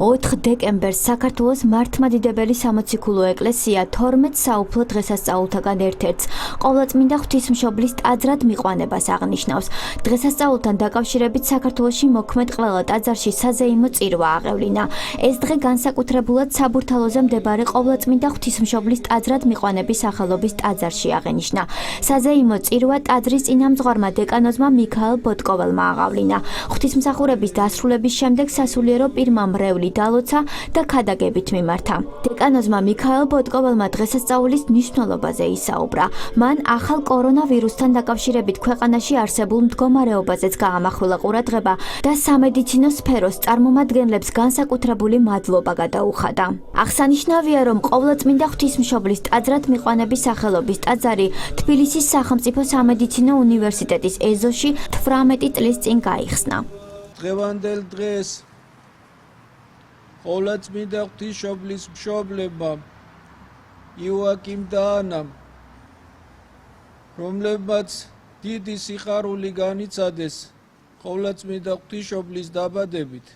4 დეკემბერს საქართველოს მართლმადიდებელი სამოციქულო ეკლესია 12 საუფლო დღესასწაულთაგან ერთ-ერთს ყოვლადწმინდა ღვთისმშობლის ტაძრად მიყვანებას აღნიშნავს. დღესასწაულთან დაკავშირებით საქართველოში მოქმედ ყველა ტაძარში საზეიმო წირვა აღევლინა. ეს დღე განსაკუთრებულად საბურთალოზე მდებარე ყოვლადწმინდა ღვთისმშობლის ტაძრად მიყვანების სახელობის ტაძარში აღენიშნა. საზეიმო წირვა ტაძრის წინამძღვარმა დეკანოზმა მიქაელ ბოტკოველმა აღავლინა. ღვთისმსახურების დასრულების შემდეგ სასულიერო პირმა მრევლი დალოცა და ქადაგებით მიმართა. დეკანოზმა მიქაელ ბოტკოველმა დღესასწაულის მნიშვნელობაზე ისაუბრა. მან ახალ კორონავირუსთან დაკავშირებით ქვეყანაში არსებულ მდგომარეობაზეც გაამახვილა ყურადღება და სამედიცინო სფეროს წარმომადგენლებს განსაკუთრებული მადლობა გადაუხადა. აღსანიშნავია, რომ ყოვლადწმინდა ღვთისმშობლის ტაძრად მიყვანების სახელობის ტაძარი თბილისის სახელმწიფო სამედიცინო უნივერსიტეტის ეზოში 18 წლის წინ გაიხსნა. დღევანდელ დღეს ყოვლადწმინდა ღვთისმშობლის მშობლებმა იოაკიმ და ანამ, რომლებმაც დიდი სიხარული განიცადეს ყოვლადწმინდა ღვთისმშობლის დაბადებით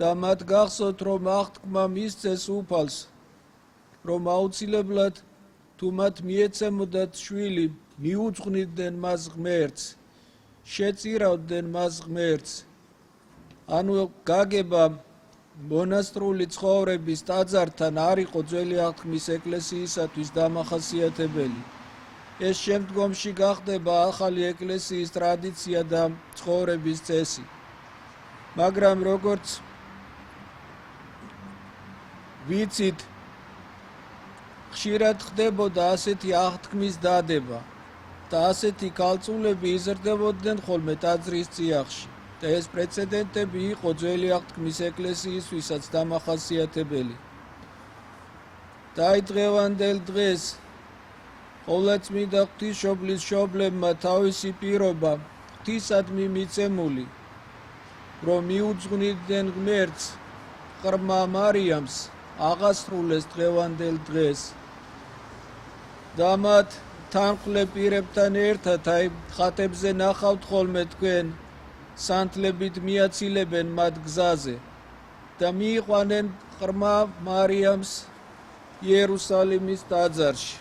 და მათ გახსოვთ, რომ აღთქმა მისცეს უფალს, რომ აუცილებლად თუ მათ მიეცემოდათ შვილი, მიუძღვნიდნენ მას ღმერთს, შეწირავდნენ მას ღმერთს, ანუ გაგება მონასტრული ცხოვრების ტაძართან არ იყო ძველი აღთქმის ეკლესიისათვის დამახასიათებელი. ეს შემდგომში გახდება ახალი ეკლესიის ტრადიცია და ცხოვრების წესი. მაგრამ როგორც ვიცით, ხშირად ხდებოდა ასეთი აღთქმის დადება და ასეთი ქალწულები იზრდებოდნენ ხოლმე ტაძრის წიაღში. და ეს პრეცედენტები იყო ძველი აღთქმის ეკლესიისთვისაც დამახასიათებელი. და აი დღევანდელ დღეს ყოვლადწმინდა ღვთისმშობლის მშობლებმა თავისი პირობა ღვთისადმი მიცემული, რომ მიუძღვნიდნენ ღმერთს, ყრმა მარიამს, აღასრულეს დღევანდელ დღეს. და მათ თანმხლებ პირებთან ერთად აი ხატებზე ნახავთ ხოლმე თქვენ, სანთლებით მიაცილებენ მათ გზაზე და მიიყვანენ ყრმა მარიამს იერუსალიმის ტაძარში.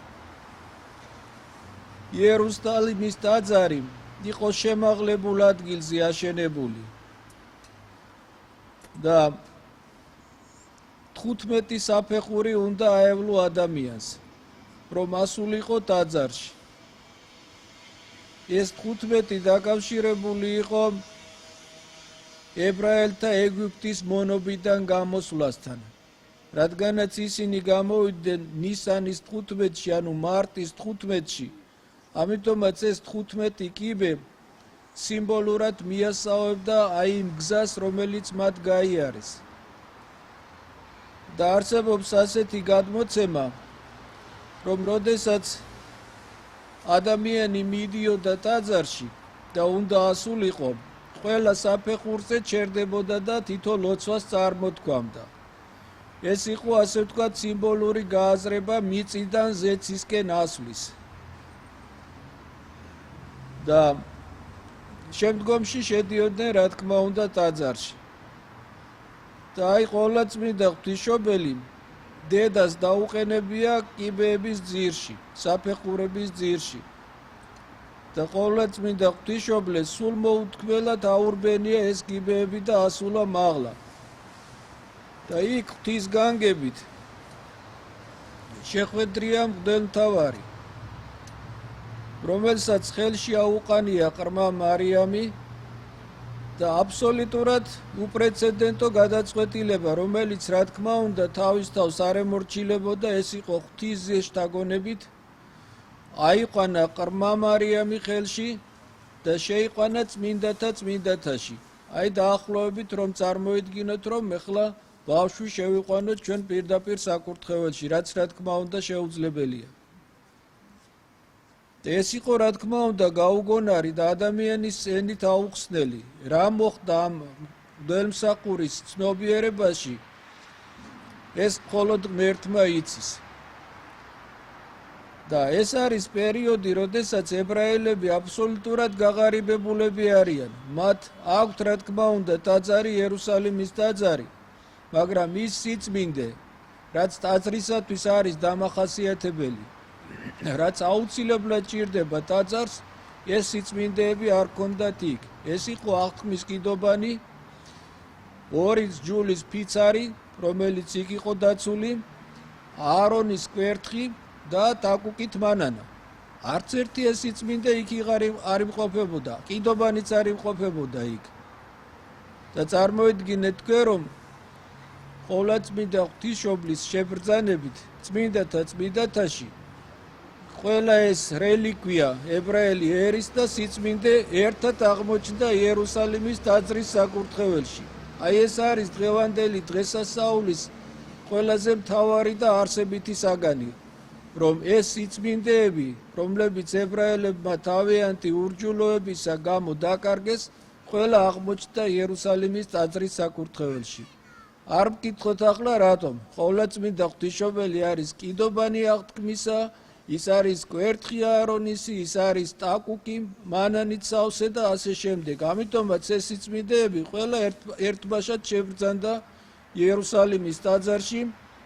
იერუსალიმის ტაძარი იყო შემაღლებულ ადგილზე აშენებული და 15 საფეხური უნდა აევლო ადამიანს, რომ ასულიყო ტაძარში. ეს 15 დაკავშირებული იყო ებრაელთა ეგვიპტის მონობიდან გამოსვლასთან, რადგანაც ისინი გამოვიდნენ ნისანის 15-ში, ანუ მარტის 15-ში, ამიტომაც ეს 15 კიბე სიმბოლურად მიასწავებდა აი იმ გზას, რომელიც მათ გაიარეს. და არსებობს ასეთი გადმოცემა, რომ როდესაც ადამიანი მიდიოდა ტაძარში და უნდა ასულიყო, ყველა საფეხურზე ჩერდებოდა და თითო ლოცვას წარმოთქვამდა. ეს იყო, ასე ვთქვათ, სიმბოლური გააზრება მიწიდან ზეცისკენ ასვლის. და შემდგომში შედიოდნენ, რა თქმა უნდა, ტაძარში. და აი ყოვლადწმინდა ღვთისმშობელი დედას დაუყენებია კიბეების ძირში, საფეხურების ძირში. და ყოვლადწმინდა ღვთისმშობლეს სულ მოუთქმელად აურბენია ეს კიბეები და ასულა მაღლა. და იქ ღვთის განგებით შეხვედრია მღვდელმთავარი, რომელსაც ხელში აუყანია ყრმა მარიამი და აბსოლუტურად უპრეცედენტო გადაწყვეტილება, რომელიც რა თქმა უნდა თავის თავს არ ემორჩილებოდა, ეს იყო ღვთის შთაგონებით აიყვანა ყრმა მარიამი ხელში და შეიყვანა წმინდათა წმინდათაში. აი დაახლოებით რომ წარმოედგინოთ, რომ ეხლა ბავშვი შევიყვანოთ ჩვენ პირდაპირ საკურთხეველში, რაც რა თქმა უნდა შეუძლებელია. ეს იყო რა თქმა უნდა გაუგონარი და ადამიანის ენით აუხსნელი. რა მოხდა ამ მღვდელმსახურის ცნობიერებაში, ეს მხოლოდ ღმერთმა იცის. და ეს არის პერიოდი, როდესაც ებრაელები აბსოლუტურად გაღარიბებულები არიან. მათ აქვთ რა თქმა უნდა ტაძარი, იერუსალიმის ტაძარი, მაგრამ ის სიწმინდე, რაც ტაძრისათვის არის დამახასიათებელი, რაც აუცილებლად ჭირდება ტაძარს, ეს სიწმინდეები არ ჰქონდათ იქ. ეს იყო აღთქმის კიდობანი, ორი ჯულის ფიცარი, რომელიც იქ იყო დაცული, აარონის კვერთხი და დაკუკით მანანა. არც ერთი ეს სიწმინდე იქ არ იმყოფებოდა, კიდობანიც არ იმყოფებოდა იქ. და წარმოიდგინეთ თქვენ, რომ ყოვლადწმინდა ღვთისმშობლის შებრძანებით წმინდათა წმინდათაში ყველა ეს რელიკვია ებრაელი ერის და სიწმინდე ერთად აღმოჩნდა იერუსალიმის ტაძრის საკურთხეველში. აი ეს არის დღევანდელი დღესასწაულის ყველაზე მთავარი და არსებითი საგანი, რომ ეს სიწმინდეები, რომლებიც ებრაელებმა თავიანთი ურჯულოებისა გამო დაკარგეს, ყველა აღმოჩნდა იერუსალიმის ტაძრის საკურთხეველში. არ მკითხოთ ახლა რატომ? ყოვლადწმინდა ღვთისმშობელი არის კიდობანი აღთქმისა, ის არის კვერთხი აარონისი, ის არის ტაკუკი, მანანით სავსე და ასე შემდეგ. ამიტომაც ეს სიწმინდეები ყველა ერთბაშად შებრძანდა იერუსალიმის ტაძარში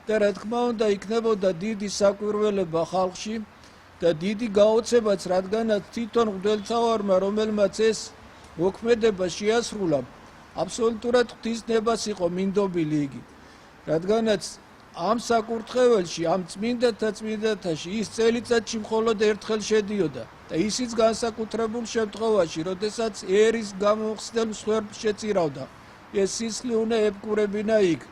და რა თქმა უნდა იქნებოდა დიდი საკვირველება ხალხში და დიდი გაოცებაც, რადგანაც თვითონ მღვდელმთავარმა, რომელმაც ეს მოქმედება შეასრულა, აბსოლუტურად ღვთისნებას იყო მინდობილი იგი, რადგანაც ამ საკურთხეველში, ამ წმინდათა წმინდათაში ის წელიწადში მხოლოდ ერთხელ შედიოდა და ისიც განსაკუთრებულ შემთხვევაში, როდესაც ერის გამოხსნელ მსხვერპლს შეწირავდა. ეს სისხლი უნდა ებკურებინა იქ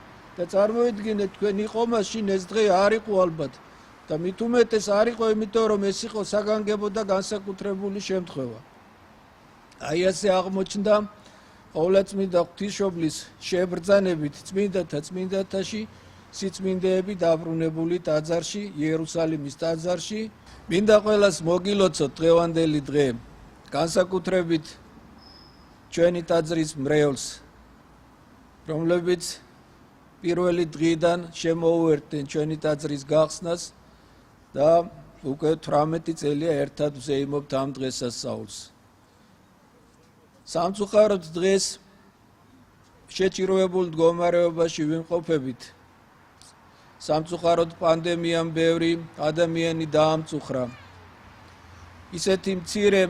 და წარმოიდგინეთ თქვენ იყო მაშინ ეს დღე არ იყო ალბათ და მით უმეტეს არ იყო, იმიტომ რომ ეს იყო საგანგებო და განსაკუთრებული შემთხვევა. აი ასე აღმოჩნდა ყოვლადწმინდა ღვთისმშობლის შებრძანებით წმინდათა წმინდათაში სიწმინდეები დაბრუნებული ტაძარში, იერუსალიმის ტაძარში. მინდა ყველას მოგილოცოთ დღევანდელი დღე, განსაკუთრებით ჩვენი ტაძრის მრევლს, რომლებიც პირველი დღიდან შემოუერთდნენ ჩვენი ტაძრის გახსნას და უკვე 18 წელია ერთად ვზეიმობთ ამ დღესასწაულს. სამწუხაროდ დღეს შეჭიროებულ მდგომარეობაში ვიმყოფებით. სამწუხაროდ პანდემიამ ბევრი ადამიანი დაამწუხრა. ისეთი მცირე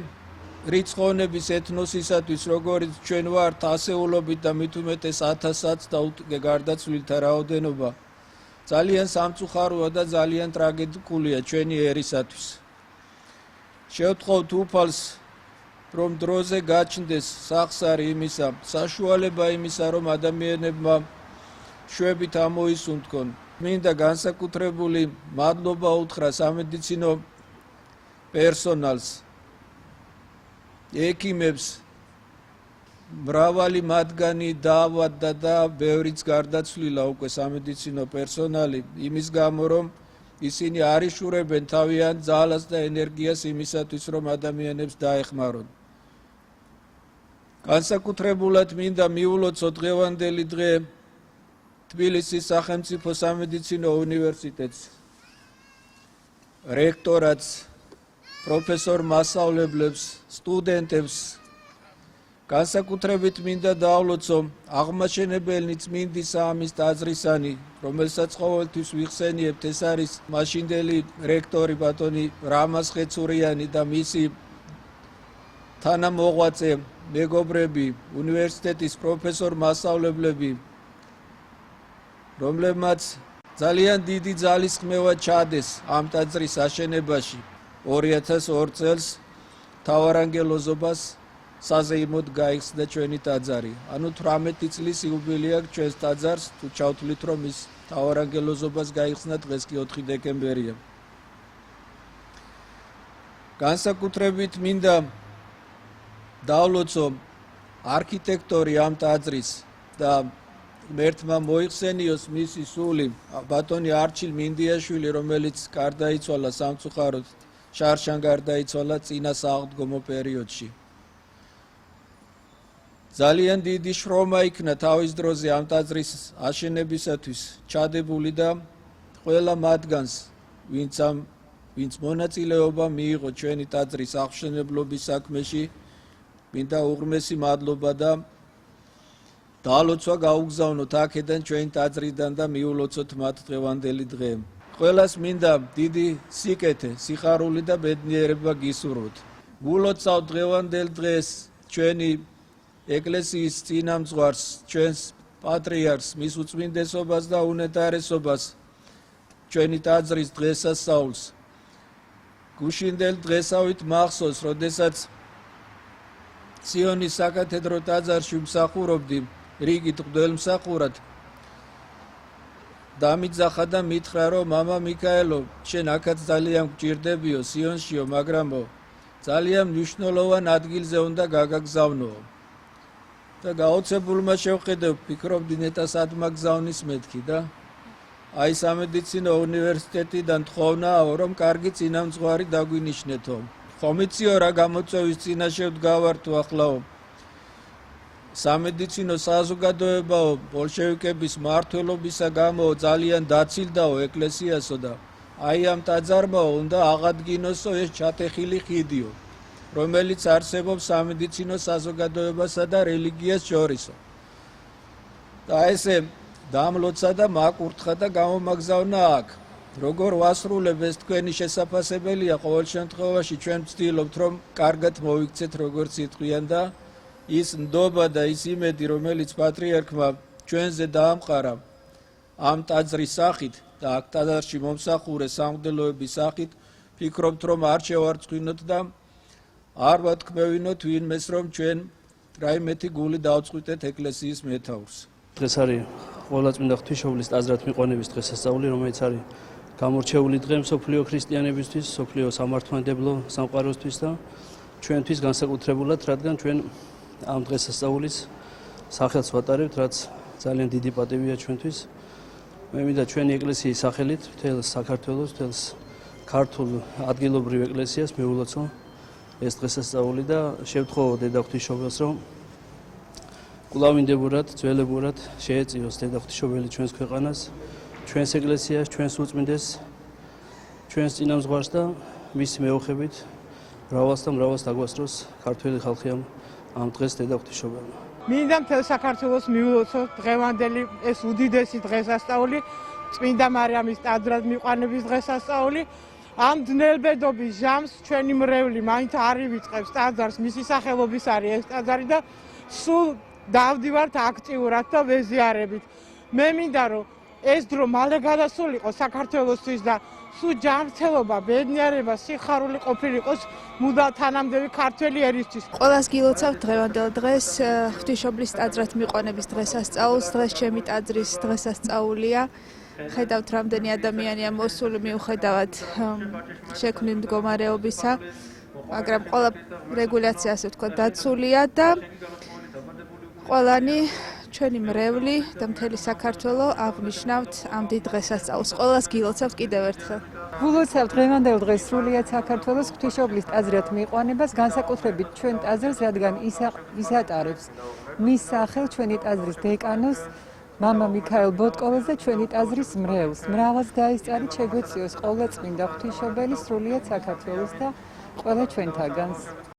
რიცხოვნების ეთნოსისათვის, როგორიც ჩვენ ვართ, ასეულობით და მით უმეტეს 1000-ად და გარდაცვლილთა რაოდენობა ძალიან სამწუხაროა და ძალიან ტრაგედიკულია ჩვენი ერისათვის. შევთხოვთ უფალს, რომ დროზე გაჩნდეს სახსარი იმისა, საშუალება იმისა, რომ ადამიანებმა შვებით ამოისუნთქონ. მინდა განსაკუთრებული მადლობა უთხრა სამედიცინო პერსონალს, ექიმებს, მრავალი მათგანი დაავადდა და ბევრიც გარდაცვლილა უკვე სამედიცინო პერსონალი, იმის გამო, რომ ისინი არ იშურებენ თავიანთ ძალას და ენერგიას იმისათვის, რომ ადამიანებს დაეხმარონ. განსაკუთრებულად მინდა მიულოცო დღევანდელი დღე თბილისის სახელმწიფო სამედიცინო უნივერსიტეტს, რექტორატს, პროფესორ მასწავლებლებს, სტუდენტებს. განსაკუთრებით მინდა დაავლოცო აღმაშენებელი წმინდი საამის ტაძრისანი, რომელსაც ყოველთვის ვიხსენიებთ, ეს არის მაშინდელი რექტორი ბატონი რამაზ ხეცურიანი და მისი თანამოღვაწე მეგობრები, უნივერსიტეტის პროფესორ მასწავლებლები, რომლებმაც ძალიან დიდი ძალისხმევა ჩადეს ამ ტაძრის აშენებაში 2002 წელს მთავარანგელოზობას საზეიმოდ გაიხსნა ჩვენი ტაძარი. ანუ 18 წლის იუბილე აქვს ჩვენს ტაძარს, თუ ჩავთვლით, რომ ის მთავარანგელოზობას გაიხსნა, დღეს კი 4 დეკემბერია. განსაკუთრებით მინდა დაავლოცო არქიტექტორი ამ ტაძრის და მერთმა მოიხსენიოს მისი სული, ბატონი არჩილ მინდიაშვილი, რომელიც გარდაიცვალა სამწუხაროდ, შარშან გარდაიცვალა წინა სააღდგომო პერიოდში. ძალიან დიდი შრომა იქნა თავის დროზე ამ ტაძრის აშენებისათვის ჩადებული და ყველა მათგანს, ვინც ამ ვინც მონაწილეობა მიიღო ჩვენი ტაძრის აღმშენებლობის საქმეში, მინდა უღრმესი მადლობა და დალოცვა გაუგზავნოთ აქედან ჩვენი ტაძრიდან და მიულოცოთ მათ დღევანდელი დღე. ყველას მინდა დიდი სიკეთე, სიხარული და ბედნიერება გისურვოთ. გულოცავთ დღევანდელ დღეს ჩვენი ეკლესიის წინამძღვარს, ჩვენს პატრიარქს, მის უწმინდესობას და უნეტარესობას, ჩვენი ტაძრის დღესასწაულს. გუშინდელ დღესავით მახსოვს, როდესაც სიონის საკათედრო ტაძარში მსახურობდი რიგით მღვდელმსახურად. დამიძახა და მითხრა, რომ მამა მიქაელო, შენ აქაც ძალიან გჭირდებიო სიონშიო, მაგრამო ძალიან მნიშვნელოვან ადგილზე უნდა გაგაგზავნო. და გაოცებულმა შევხედე, ვფიქრობდი ნეტა სად მაგზავნის მეთქი და აი სამედიცინო უნივერსიტეტიდან თხოვნაო, რომ კარგი წინამძღვარი დაგვინიშნეთო. ხომ იციო რა გამოწვევის წინაშე ვდგავართოახლაო. სამედიცინო საზოგადოებაო, ბოლშევიკების მმართველობისა გამო ძალიან დაცილდაო ეკლესიასო და აი ამ ტაძარმაო უნდა აღადგინოსო ეს ჩატეხილი ხიდიო, რომელიც არსებობს სამედიცინო საზოგადოებასა და რელიგიას შორისო. და ესე დამლოცა და მაკურთხა და გამომაგზავნა აქ. როგორ ვასრულებ ეს თქვენი შესაძლებელია, ყოველ შემთხვევაში ჩვენ ვცდილობთ, რომ კარგად მოვიქცეთ, როგორც იტყვიან და ის ნდობა და ის იმედი, რომელიც პატრიარქმა ჩვენზე დაამყარა ამ ტაძრის სახით და აქ ტაძარში მომსახურე სამღვდელოების სახით, ფიქრობთ, რომ არ შევარწყვინოთ და არ ვათქმევინოთ ვინმეს, რომ ჩვენ რაიმეთი გული დავწყვიტეთ ეკლესიის მეთაურს. დღეს არის ყოვლადწმინდა ღვთისმშობლის ტაძრად მიყვანების დღესასწაული, რომელიც არის გამორჩეული დღე მსოფლიო ქრისტიანებისთვის, მსოფლიო სამართლმადიდებლო სამყაროსთვის და ჩვენთვის განსაკუთრებულად, რადგან ჩვენ ამ დღესასწაულის სახელს ვატარებთ, რაც ძალიან დიდი პატივია ჩვენთვის. მე მინდა ჩვენი ეკლესიის სახელით მთელ საქართველოს, მთელ ქართულ ადგილობრივ ეკლესიას მეულოცო ეს დღესასწაული და შევთხოვო დედა ღვთისმშობელს, რომ კვლავინდებურად, ძველებურად შეეწიოს დედა ღვთისმშობელი ჩვენს ქვეყანას, ჩვენს ეკლესიას, ჩვენს უწმინდეს, ჩვენს წინამძღვარს და მის მეოხებით მრავალს და მრავალს დაგვასწროს ქართველი ხალხი ამ დღეს დედა ღვთისმშობელმა. მინდა მთელ საქართველოს მიულოცოთ დღევანდელი ეს უდიდესი დღესასწაული, წმინდა მარიამის ტაძრად მიყვანების დღესასწაული. ამ ძნელბედობის ჟამს ჩვენი მრევლი მაინც არ ივიწყებს ტაძარს, მისი სახელობის არის ეს ტაძარი და სულ დავდივართ აქტიურად და ვეზიარებით. მე მინდა რომ ეს დრო მალე გადასულიყო საქართველოსთვის და სულ ჯანმრთელობა, ბედნიერება, სიხარული ყოფილიყოს მუდა თანამდები ქართველი ერისთვის. ყველას გილოცავთ დღევანდელ დღეს ღვთისმშობლის ტაძრად მიყვანების დღესასწაულს. დღეს ჩემი ტაძრის დღესასწაულია. ხედავთ, რამდენი ადამიანია მოსული მიუხედავად შექმნილ მდგომარეობისა, მაგრამ ყველა რეგულაცია, ასე ვთქვათ, დაცულია და ყველანი ჩვენი მრევლი და მთელი საქართველო აღნიშნავთ ამ დიდ დღესასწაულს. ყველას გილოცავთ კიდევ ერთხელ. გულოცავთ დღევანდელ დღეს სრულიად საქართველოს ღვთისმშობლის ტაძრად მიყვანებას, განსაკუთრებით ჩვენ ტაძრს, რადგან ის ატარებს მის სახელს ჩვენი ტაძრის დეკანოს მამა მიქაელ ბოტკოვას და ჩვენი ტაძრის მრევლს. მრავალს დაესწარით შეგვეციოს ყოვლადწმინდა ღვთისმშობელი სრულიად საქართველოს და ყველა ჩვენთაგანს.